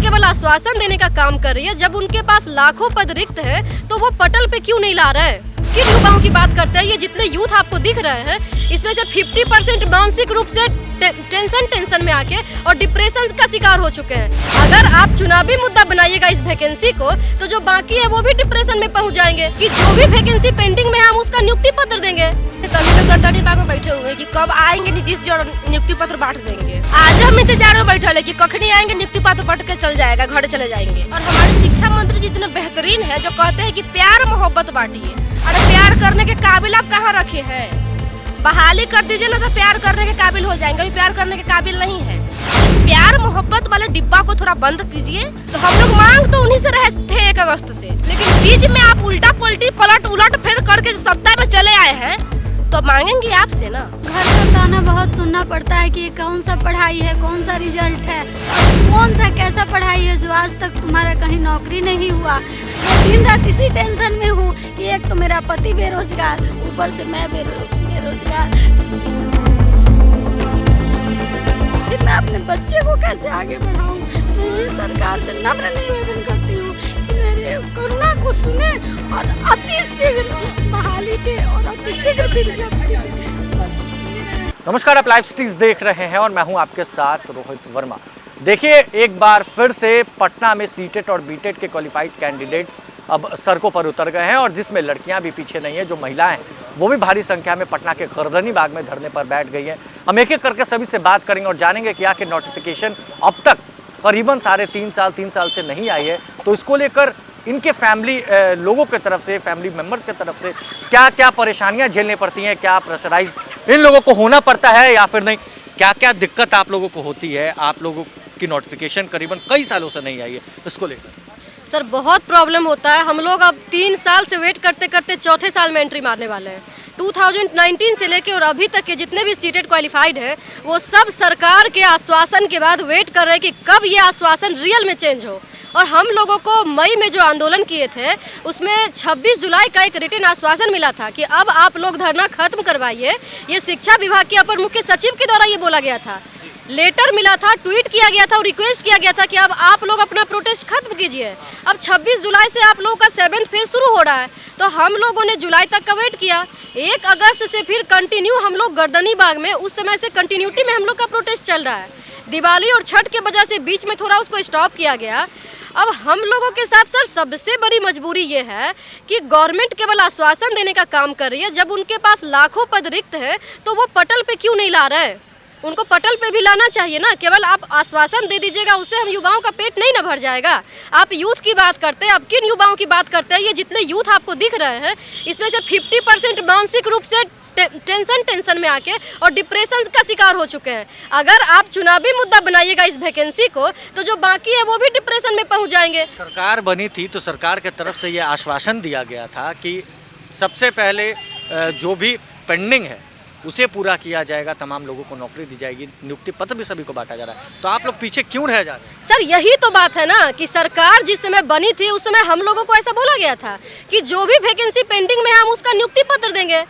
केवल आश्वासन देने का काम कर रही है, जब उनके पास लाखों पद रिक्त हैं तो वो पटल पे क्यों नहीं ला रहे हैं? किन युवाओं की बात करते हैं? ये जितने यूथ आपको दिख रहे हैं, इसमें से 50% मानसिक रूप से टेंशन में आके और डिप्रेशन का शिकार हो चुके हैं। अगर आप चुनावी मुद्दा बनाइएगा इस वैकेंसी को, तो जो बाकी है वो भी डिप्रेशन में पहुंच जाएंगे कि जो भी वैकेंसी पेंडिंग में है हम उसका नियुक्ति पत्र देंगे। तभी तो गद्दारी बाग में बैठे हुए कि कब आएंगे नीतीश जी और नियुक्ति पत्र बांट देंगे। आज हम इंतजार में बैठे है कि कखनी आएंगे नियुक्ति पत्र बांट के चल जाएगा, घर चले जाएंगे। और हमारे शिक्षा मंत्री जी इतने बेहतरीन है जो कहते हैं कि प्यार मोहब्बत बांटिए। अरे प्यार करने के काबिल आप कहाँ रखे हैं? बहाली कर दीजिए ना तो प्यार करने के काबिल हो जाएंगे, अभी प्यार करने के काबिल नहीं है। इस प्यार मोहब्बत वाले डिब्बा को थोड़ा बंद कीजिए। तो हम लोग मांग तो उन्हीं से रहे थे 1 अगस्त से, लेकिन बीच में आप उल्टा पलटी पलट उलट फेर करके सत्ता में चले आए हैं, तो मांगेंगे आपसे ना। घर का ताना बहुत सुनना पड़ता है कि कौन सा पढ़ाई है, कौन सा रिजल्ट है, कौन सा कैसा पढ़ाई है जो आज तक तुम्हारा कहीं नौकरी नहीं हुआ। मैं दिन रात इसी टेंशन में हूँ कि एक तो मेरा पति बेरोजगार, ऊपर से मैं बेरोजगार। फिर मैं अपने बच्चे को कैसे आगे बढ़ाऊँ? मैं सरकार से नम्र निवेदन करती हूँ कि मेरे करुणा को सुने और अति शीघ्र बहाली पे और अति शीघ्र विज्ञप्ति दे। नमस्कार, आप लाइव सिटीज देख रहे हैं और मैं हूं आपके साथ रोहित वर्मा। देखिए, एक बार फिर से पटना में सीटेट और बीटेट के क्वालिफाइड कैंडिडेट्स अब सड़कों पर उतर गए हैं और जिसमें लड़कियां भी पीछे नहीं है। जो महिलाएं हैं वो भी भारी संख्या में पटना के गर्दनी बाग में धरने पर बैठ गई हैं। हम एक एक करके सभी से बात करेंगे और जानेंगे कि आखिर नोटिफिकेशन अब तक करीबन 3 साल से नहीं आई है, तो इसको लेकर इनके फैमिली लोगों की तरफ से, फैमिली मेंबर्स की तरफ से क्या क्या परेशानियां झेलनी पड़ती हैं, क्या प्रेशराइज इन लोगों को होना पड़ता है या फिर नहीं, क्या क्या दिक्कत आप लोगों को होती है। आप लोगों की नोटिफिकेशन करीबन कई सालों से नहीं आई है, इसको लेकर सर बहुत प्रॉब्लम होता है। हम लोग अब 3 साल से वेट करते करते चौथे साल में एंट्री मारने वाले हैं। 2019 से लेके और अभी तक के जितने भी सीटेड क्वालिफाइड हैं वो सब सरकार के आश्वासन के बाद वेट कर रहे हैं कि कब ये आश्वासन रियल में चेंज हो। और हम लोगों को मई में जो आंदोलन किए थे उसमें 26 जुलाई का एक रिटन आश्वासन मिला था कि अब आप लोग धरना खत्म करवाइए। ये शिक्षा विभाग के अपर मुख्य सचिव के द्वारा ये बोला गया था, लेटर मिला था, ट्वीट किया गया था और रिक्वेस्ट किया गया था कि अब आप लोग अपना प्रोटेस्ट खत्म कीजिए। अब 26 जुलाई से आप लोगों का 7th फेज शुरू हो रहा है, तो हम लोगों ने जुलाई तक का वेट किया। 1 अगस्त से फिर कंटिन्यू हम लोग गर्दनी बाग में, उस समय से कंटिन्यूटी में हम लोग का प्रोटेस्ट चल रहा है। दिवाली और छठ के वजह से बीच में थोड़ा उसको स्टॉप किया गया। अब हम लोगों के साथ सर सबसे बड़ी मजबूरी ये है कि गवर्नमेंट केवल आश्वासन देने का काम कर रही है, जब उनके पास लाखों पद रिक्त हैं तो वो पटल पे क्यों नहीं ला रहे हैं? उनको पटल पे भी लाना चाहिए ना। केवल आप आश्वासन दे दीजिएगा, उससे हम युवाओं का पेट नहीं ना भर जाएगा। आप यूथ की बात करते हैं, आप किन युवाओं की बात करते हैं? ये जितने यूथ आपको दिख रहे हैं, इसमें से 50% मानसिक रूप से टेंशन में आके और डिप्रेशन का शिकार हो चुके हैं। अगर आप चुनावी मुद्दा बनाइएगा इस वैकेंसी को, तो जो बाकी है वो भी डिप्रेशन में पहुंच जाएंगे। सरकार बनी थी तो सरकार की तरफ से ये आश्वासन दिया गया था कि सबसे पहले जो भी पेंडिंग है उसे पूरा किया जाएगा, तमाम लोगों को नौकरी दी जाएगी, नियुक्ति पत्र भी सभी को बांटा जा रहा है। तो आप लोग पीछे क्यों रह जा रहे हैं? सर यही तो बात है ना कि सरकार जिस समय बनी थी उस समय हम लोगों को ऐसा बोला गया था कि जो भी वैकेंसी पेंडिंग में है हम उसका नियुक्ति पत्र देंगे।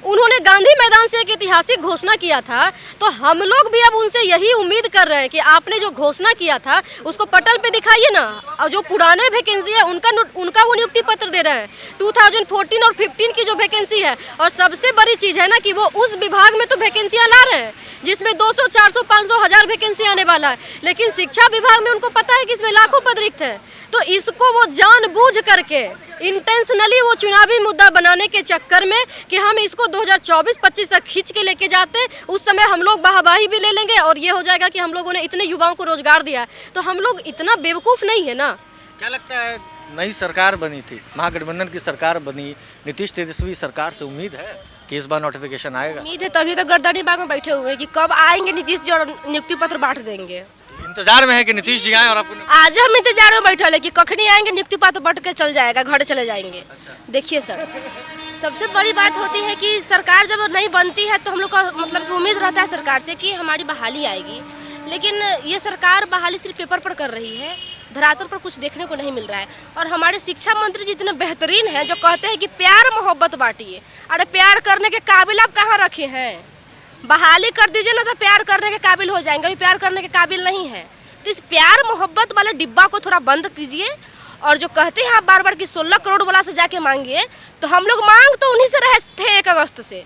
उन्होंने गांधी मैदान से एक ऐतिहासिक घोषणा किया था, तो हम लोग भी अब उनसे यही उम्मीद कर रहे हैं कि आपने जो घोषणा किया था उसको पटल पे दिखाइए ना। और जो पुराने वैकेंसी है उनका वो नियुक्ति पत्र दे रहे हैं। 2014 और 15 की जो वैकेंसी है, और सबसे बड़ी चीज़ है ना कि वो उस विभाग में तो वैकेंसियाँ ला रहे हैं जिसमें 200, 400, 500, 1000 वैकेंसी आने वाला है, लेकिन शिक्षा विभाग में उनको पता है कि इसमें लाखों पद रिक्त है। तो इसको वो जानबूझ करके इंटेंशनली वो चुनावी मुद्दा बनाने के चक्कर में कि हम इसको 2024-25 तक खींच के लेके जाते, उस समय हम लोग वाहवाही भी ले लेंगे और ये हो जाएगा कि हम लोगों ने इतने युवाओं को रोजगार दिया। तो हम लोग इतना बेवकूफ़ नहीं है ना। क्या लगता है, नई सरकार बनी थी, महागठबंधन की सरकार बनी, नीतीश तेजस्वी सरकार से उम्मीद है कि इस बार नोटिफिकेशन आएगा? उम्मीद है, तभी तो गर्दनी बाग में बैठे हुए हैं कि कब आएंगे नीतीश जी और नियुक्ति पत्र बांट देंगे। इंतजार में है कि नीतीश जी आए और आपको? आज हम इंतजार में बैठे है कि कखनी आएंगे नियुक्ति पत्र बांट के चल जाएगा, घर चले जाएंगे। अच्छा। देखिए सर, सबसे बड़ी बात होती है कि सरकार जब नहीं बनती है तो हम लोग का मतलब कि उम्मीद रहता है सरकार से कि हमारी बहाली आएगी, लेकिन ये सरकार बहाली सिर्फ पेपर पर कर रही है, धरातल पर कुछ देखने को नहीं मिल रहा है। और हमारे शिक्षा मंत्री जी इतने बेहतरीन हैं जो कहते हैं कि प्यार मोहब्बत बांटिए। अरे प्यार करने के काबिल आप कहाँ रखे हैं? बहाली कर दीजिए ना तो प्यार करने के काबिल हो जाएंगे, अभी प्यार करने के काबिल नहीं है। तो इस प्यार मोहब्बत वाले डिब्बा को थोड़ा बंद कीजिए। और जो कहते हैं आप बार बार कि 16 करोड़ वाला से जाके मांगिए, तो हम लोग मांग तो उन्हीं से रहे थे 1 अगस्त से।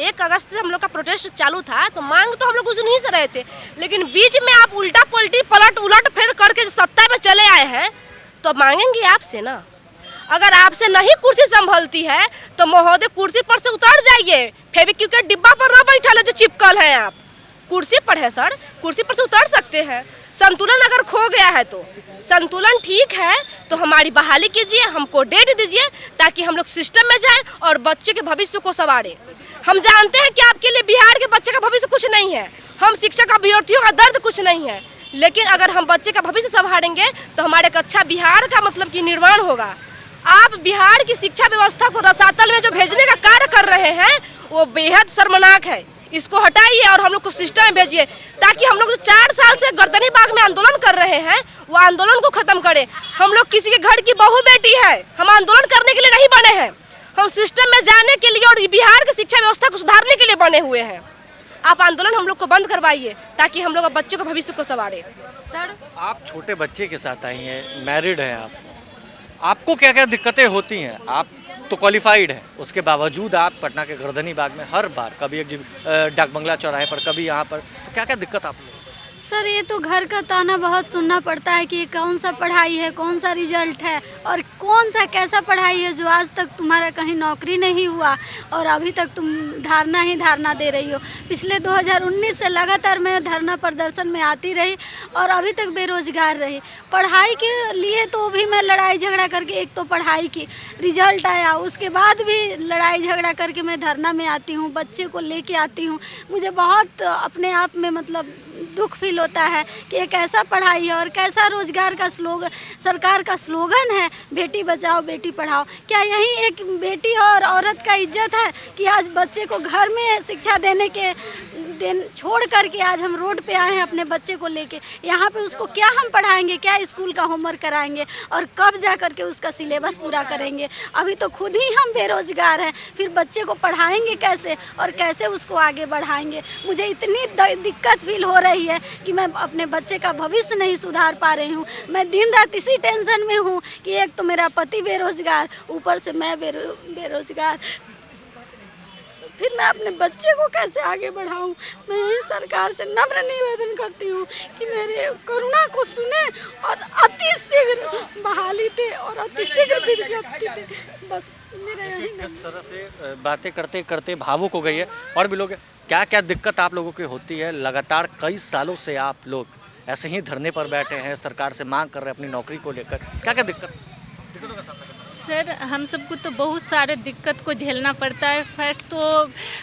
1 अगस्त से हम लोग का प्रोटेस्ट चालू था, तो मांग तो हम लोग उन्हीं से रहे थे। लेकिन बीच में आप उल्टा पलटी पलट उलट फेर करके सत्ता में चले आए हैं, तो मांगेंगे आपसे ना। अगर आपसे नहीं कुर्सी संभलती है तो महोदय कुर्सी पर से उतर जाइए, फेविक्विक के डिब्बा पर ना बैठा ले जो चिपकल है। आप कुर्सी पर है सर, कुर्सी पर से उतर सकते हैं। संतुलन अगर खो गया है तो संतुलन ठीक है तो हमारी बहाली कीजिए, हमको डेट दीजिए ताकि हम लोग सिस्टम में जाएं और बच्चे के भविष्य को संवारें। हम जानते हैं कि आपके लिए बिहार के बच्चे का भविष्य कुछ नहीं है, हम शिक्षक अभ्यर्थियों का दर्द कुछ नहीं है, लेकिन अगर हम बच्चे का भविष्य संवारेंगे तो हमारे एक अच्छा बिहार का मतलब कि निर्माण होगा। आप बिहार की शिक्षा व्यवस्था को रसातल में जो भेजने का कार्य कर रहे हैं वो बेहद शर्मनाक है। इसको हटाइए और हम लोग को सिस्टम में भेजिए ताकि हम लोग जो 4 साल से गर्दनी बाग में आंदोलन कर रहे हैं वो आंदोलन को खत्म करें। हम लोग किसी के घर की बहू बेटी है, हम आंदोलन करने के लिए नहीं बने हैं, हम सिस्टम में जाने के लिए और बिहार की शिक्षा व्यवस्था को सुधारने के लिए बने हुए हैं। आप आंदोलन हम लोग को बंद करवाइए ताकि हम लोग बच्चों के भविष्य को संवारें। सर आप छोटे बच्चे के साथ आई हैं, मैरिड हैं आपको क्या क्या दिक्कतें होती हैं? आप तो क्वालिफाइड है, उसके बावजूद आप पटना के गर्दनी बाग में हर बार कभी एक डाक बंगला चौराहे पर कभी यहाँ पर, तो क्या क्या दिक्कत आप लोग? सर ये तो घर का ताना बहुत सुनना पड़ता है कि ये कौन सा पढ़ाई है, कौन सा रिजल्ट है और कौन सा कैसा पढ़ाई है जो आज तक तुम्हारा कहीं नौकरी नहीं हुआ और अभी तक तुम धारणा ही धारणा दे रही हो। पिछले 2019 से लगातार मैं धरना प्रदर्शन में आती रही और अभी तक बेरोजगार रही। पढ़ाई के लिए तो भी मैं लड़ाई झगड़ा करके, एक तो पढ़ाई की रिजल्ट आया, उसके बाद भी लड़ाई झगड़ा करके मैं धरना में आती हूँ, बच्चे को लेके आती हूँ। मुझे बहुत अपने आप में मतलब दुख फील होता है कि एक ऐसा पढ़ाई है और कैसा रोजगार का स्लोगन, सरकार का स्लोगन है बेटी बचाओ बेटी पढ़ाओ। क्या यही एक बेटी और औरत का इज्जत है कि आज बच्चे को घर में शिक्षा देने के छोड़ करके आज हम रोड पे आए हैं अपने बच्चे को लेके? यहाँ पे उसको क्या हम पढ़ाएंगे, क्या स्कूल का होमवर्क कराएंगे और कब जा करके उसका सिलेबस पूरा करेंगे? अभी तो खुद ही हम बेरोजगार हैं, फिर बच्चे को पढ़ाएंगे कैसे और कैसे उसको आगे बढ़ाएंगे? मुझे इतनी दिक्कत फील हो रही है कि मैं अपने बच्चे का भविष्य नहीं सुधार पा रही हूँ। मैं दिन रात इसी टेंशन में हूँ कि एक तो मेरा पति बेरोजगार, ऊपर से मैं बेरोजगार, फिर मैं अपने बच्चे को कैसे आगे बढ़ाऊं? मैं सरकार से नम्र निवेदन करती हूं कि मेरे करुणा को सुने और अति शीघ्र बहाली दे और अति शीघ्र विज्ञप्ति दे। बस मेरा यही। किस तरह से बातें करते करते भावुक हो गई है और भी लोग, क्या क्या दिक्कत आप लोगों की होती है? लगातार कई सालों से आप लोग ऐसे ही धरने पर बैठे हैं, सरकार से मांग कर रहे हैं अपनी नौकरी को लेकर, क्या क्या दिक्कतों का सामना? सर हम सबको तो बहुत सारे दिक्कत को झेलना पड़ता है। फर्स्ट तो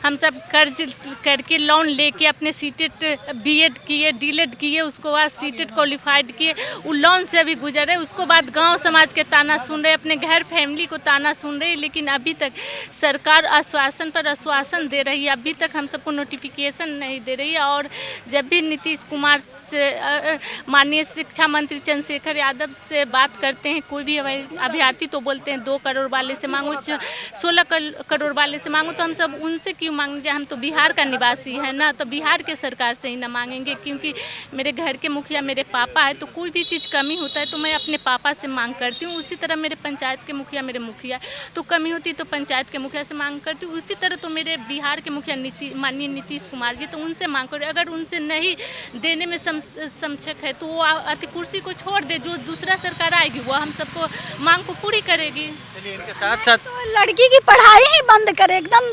हम सब कर्ज करके लोन लेके अपने सीटेट बीएड किए, डीलेड किए, उसको बाद सीटेट क्वालिफाइड किए, वो लोन से अभी गुजरे। उसको बाद गांव समाज के ताना सुन रहे, अपने घर फैमिली को ताना सुन रहे, लेकिन अभी तक सरकार आश्वासन पर आश्वासन दे रही है, अभी तक हम सबको नोटिफिकेशन नहीं दे रही है। और जब भी नीतीश कुमार से, माननीय शिक्षा मंत्री चंद्रशेखर यादव से बात करते हैं कोई भी अभ्यर्थी, तो बोलते हैं 2 करोड़ वाले से मांगो, 16 करोड़ वाले से मांगो। तो हम सब उनसे क्यों मांगने जाए? हम तो बिहार का निवासी है ना, तो बिहार के सरकार से ही ना मांगेंगे, क्योंकि मेरे घर के मुखिया मेरे पापा है, तो कोई भी चीज़ कमी होता है तो मैं अपने पापा से मांग करती हूँ। उसी तरह मेरे पंचायत के मुखिया मेरे मुखिया, तो कमी होती तो पंचायत के मुखिया से मांग करती हूँ। उसी तरह तो मेरे बिहार के मुखिया माननीय नीतीश कुमार जी, तो उनसे मांग करो। अगर उनसे नहीं देने में समझक है तो वो अति कुर्सी को छोड़ दे, जो दूसरा सरकार आएगी वो हम सबको मांग को पूरी करेगी। चलिए इनके साथ साथ तो लड़की की पढ़ाई ही बंद करे, एकदम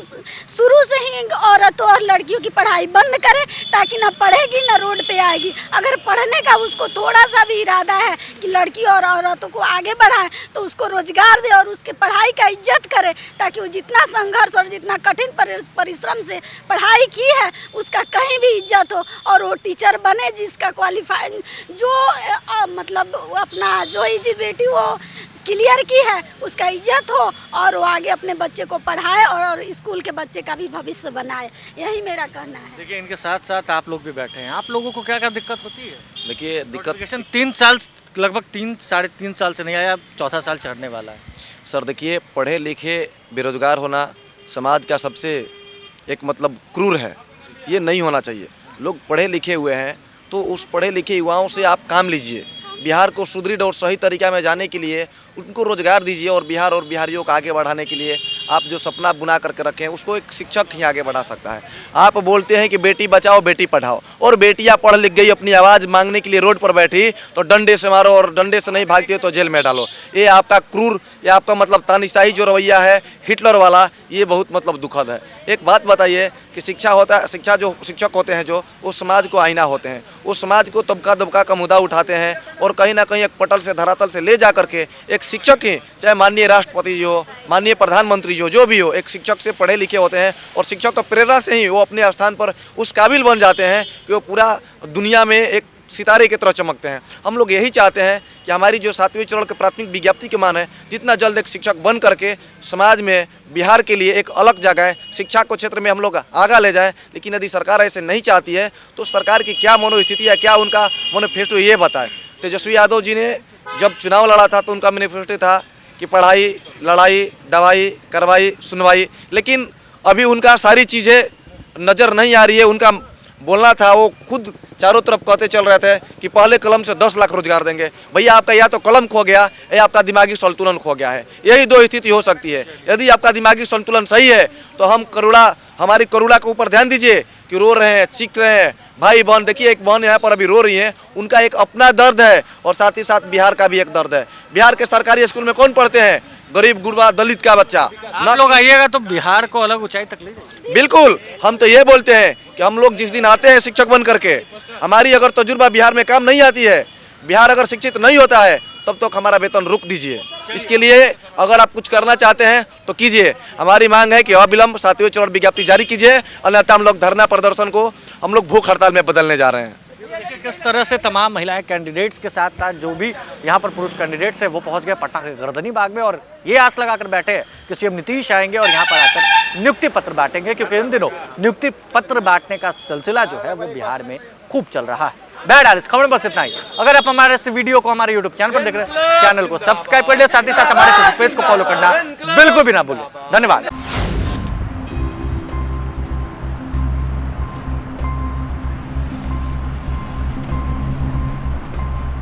शुरू से ही औरतों और लड़कियों की पढ़ाई बंद करे ताकि ना पढ़ेगी ना रोड पे आएगी। अगर पढ़ने का उसको थोड़ा सा भी इरादा है कि लड़की और औरतों को आगे बढ़ाए तो उसको रोजगार दे और उसके पढ़ाई का इज्जत करे, ताकि वो जितना संघर्ष और जितना कठिन परिश्रम से पढ़ाई की है उसका कहीं भी इज्जत हो और वो टीचर बने जिसका क्वालिफाई, जो मतलब अपना जो एलिजिबिलिटी वो क्लियर की है उसका इज्जत हो और वो आगे अपने बच्चे को पढ़ाए और स्कूल के बच्चे का भी भविष्य बनाए। यही मेरा कहना है। देखिए इनके साथ साथ आप लोग भी बैठे हैं, आप लोगों को क्या क्या दिक्कत होती है? देखिए दिक्कत 3 साल, लगभग 3-3.5 साल से नहीं आया, 4था साल चढ़ने वाला है। सर देखिए, पढ़े लिखे बेरोजगार होना समाज का सबसे एक मतलब क्रूर है, ये नहीं होना चाहिए। लोग पढ़े लिखे हुए हैं तो उस पढ़े लिखे युवाओं से आप काम लीजिए। बिहार को सुदृढ़ और सही तरीका में जाने के लिए उनको रोजगार दीजिए और बिहारियों को आगे बढ़ाने के लिए आप जो सपना बुना करके रखे हैं उसको एक शिक्षक ही आगे बढ़ा सकता है। आप बोलते हैं कि बेटी बचाओ बेटी पढ़ाओ, और बेटियां पढ़ लिख गई, अपनी आवाज़ मांगने के लिए रोड पर बैठी तो डंडे से मारो, और डंडे से नहीं भागती है तो जेल में डालो। ये आपका क्रूर, ये आपका मतलब तानाशाही जो रवैया है हिटलर वाला, ये बहुत मतलब दुखद है। एक बात बताइए कि शिक्षा जो शिक्षक होते हैं जो उस समाज को आईना होते हैं, उस समाज को तबका दबका का मुद्दा उठाते हैं और कहीं ना कहीं एक पटल से धरातल से ले जा करके एक शिक्षक ही, चाहे माननीय राष्ट्रपति जी हो, माननीय प्रधानमंत्री जी हो, जो भी हो, एक शिक्षक से पढ़े लिखे होते हैं और शिक्षक की प्रेरणा से ही वो अपने स्थान पर उस काबिल बन जाते हैं कि वो पूरा दुनिया में एक सितारे की तरह चमकते हैं। हम लोग यही चाहते हैं कि हमारी जो 7वें चरण के प्राथमिक विज्ञप्ति की मांग है, जितना जल्द एक शिक्षक बन करके समाज में बिहार के लिए एक अलग जगह है, शिक्षा को क्षेत्र में हम लोग आगा ले जाएं। लेकिन यदि सरकार ऐसे नहीं चाहती है तो सरकार की क्या मनोस्थिति है, क्या उनका मैनिफेस्टो, ये बताएं। तेजस्वी यादव जी ने जब चुनाव लड़ा था तो उनका मैनिफेस्टो था कि पढ़ाई, लड़ाई, दवाई, कार्रवाई, सुनवाई, लेकिन अभी उनका सारी चीज़ें नज़र नहीं आ रही है। उनका बोलना था, वो खुद चारों तरफ कहते चल रहे थे कि पहले कलम से 10 लाख रोजगार देंगे। भैया आपका या तो कलम खो गया या आपका दिमागी संतुलन खो गया है, यही दो स्थिति हो सकती है। यदि आपका दिमागी संतुलन सही है तो हमारी करुणा के ऊपर ध्यान दीजिए कि रो रहे हैं, चीख रहे हैं भाई बहन। देखिए एक बहन यहाँ पर अभी रो रही है, उनका एक अपना दर्द है और साथ ही साथ बिहार का भी एक दर्द है। बिहार के सरकारी स्कूल में कौन पढ़ते हैं? गरीब गुरबा दलित का बच्चा। आप लोग आइएगा तो बिहार को अलग ऊंचाई तक ले जाइए। बिल्कुल, हम तो ये बोलते हैं कि हम लोग जिस दिन आते हैं शिक्षक बन करके, हमारी अगर तजुर्बा बिहार में काम नहीं आती है, बिहार अगर शिक्षित नहीं होता है, तब तक हमारा वेतन रुक दीजिए। इसके लिए अगर आप कुछ करना चाहते हैं तो कीजिए। हमारी मांग है कि अविलंब 7वें चरण विज्ञप्ति जारी कीजिए, अन्यथा हम लोग धरना प्रदर्शन को हम लोग भूख हड़ताल में बदलने जा रहे हैं। किस तरह से तमाम महिलाएं कैंडिडेट्स के साथ साथ जो भी यहाँ पर पुरुष कैंडिडेट्स हैं वो पहुँच गए पटना के गर्दनी बाग में और ये आस लगाकर बैठे हैं कि सीएम नीतीश आएंगे और यहाँ पर आकर नियुक्ति पत्र बांटेंगे, क्योंकि इन दिनों नियुक्ति पत्र बांटने का सिलसिला जो है वो बिहार में खूब चल रहा है। बैड इस खबर में बस इतना ही। अगर आप हमारे इस वीडियो को हमारे यूट्यूब चैनल पर देख रहे हैं, चैनल को सब्सक्राइब कर ले, साथ ही साथ हमारे फेसबुक पेज को फॉलो करना बिल्कुल भी ना भूलें। धन्यवाद।